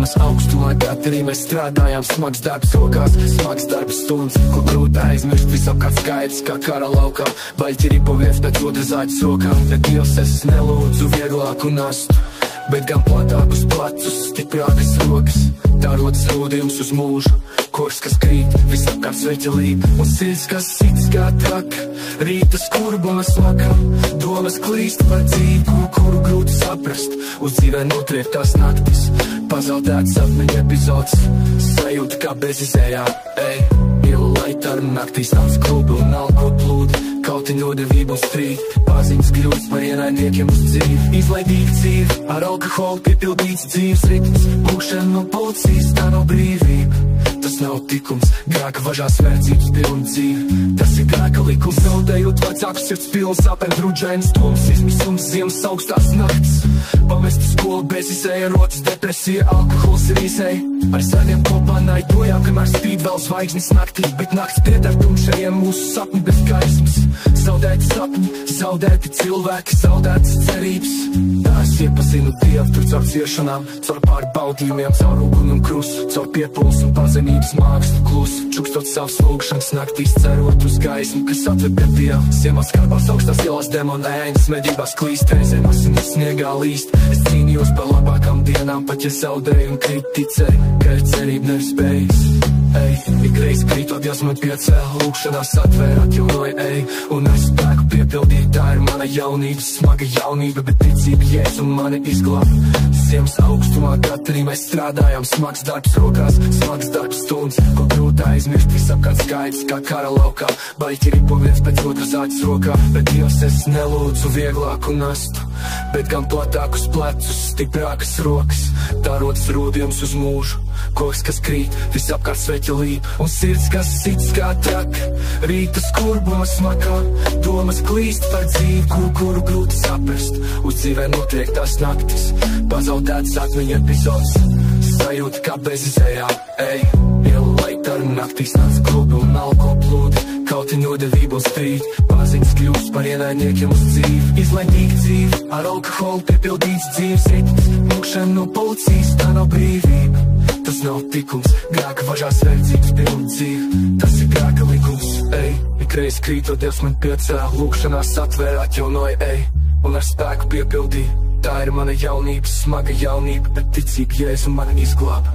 domas augstumā, kad arī mēs strādājām. Smags darbs rokās, smags darbs stundas, ko grūti aizmirst, visapkārt skaidrs kā kara laukā. Baļķi ripo viens pēc otras āķis rokām, bet Dievs es nelūdzu vieglāku nastu, bet gan platākus plecus, stiprākas rokas. Tā rodas rūdījums uz mūžu, koks, kas krīt, visapkārt sveķelība, un sirds, kas sits kā traka. Rīta skurbās vakā, domas klīst par dzīvi, kuru grūti saprast. Uz dzīvē notriek tās naktis, pazaudēts sapniņu epizods, sajūta kā bezizējā, ej. Ielu laita ar naktīs nāc klubi un alko plūdi, kautiņ nodevību un strīd, paziņas kļūst par ienaidniekiem uz dzīvi. Izlaidīga dzīve, ar alkoholu piepildīts dzīves ritms, būšana no policijas, tā nav brīvība. Tas nav tikums, grēka važās vērdzības pilna dzīve, tas ir grēka likums. Zaudējot vecākus sirds pilns, apēm drudžainas domas, izmisums, ziemas augstās nakts. Pamesta skola bez izēja, rotas depresija, alkohols ir izēja. Ar saviem kopā naidojām, kamēr spīd vēl zvaigznes naktī, bet nakts piedar tumšajiem mūsu sapni bez gaismas. Zaudēti sapni, zaudēti cilvēki, zaudētas cerības. Tā es iepazinu Dievu tur caur ciešanām, caur pārbaudījumiem, caur uguni un krustu, caur piepulsu un pazemības mākslu klusu, čukstot savas lūgšanas naktīs, cerot uz gaismu, kas atved pie Dieva. Ziemās skarbās augstās ielās demona ēnas, medībās klīst, reizēm asinis sniegā līst. Es cīnījos par labākām dienām, pat ja zaudēju un kriticēju, ka ir cerība nevis spējas. Ej, ikreiz krītot jāsmat piecēl, lūkšanās atvēr atjaunoja, ej, un ar spēku piepildīt, tā ir mana jaunība, smaga jaunība, bet ticība Jēzu mani izglāb. Ziemas augstumā, kad arī mēs strādājām, smags darbs rokās, smags darbs stundas, ko grūti aizmirst, visapkārt skaidrs kā kara laukā. Baļķi ripo viens pēc otras āķis rokā, bet Dievs es nelūdzu vieglāku nastu, bet gan platākus plecus, stiprākas rokas. Tā rodas rūdījums uz mūžu, koks, kas krīt, visapkārt sveķelība, un sirds, kas sits kā traka. Rīta skurbos makā, domas klīst par dzīvi, kuru grūti saprast. Uz dzīvē notriek tās naktis, pazaudēts atmiņu epizods, sajūta kā bezizējā, ej. Ielu laita ar naktīs nāc klubi un alko plūdi, kautiņ nodevību un strīd, paziņas kļūst par ienaidniekiem uz dzīvi. Izlaidīga dzīve, ar alkoholu piepildīts dzīves ritms, lūkšana no policijas, tā nav brīvība. Tas nav tikums, grēka važās vērdzības pilna dzīve, tas ir grēka likums, ej. Ikreiz krītot, Dievs man piecēl, lūkšanās atvēr atjaunoja, ej, un ar spēku piepildīja. Tā ir mana jaunība, smaga jaunība, bet ticība Jēzu mani izglāb.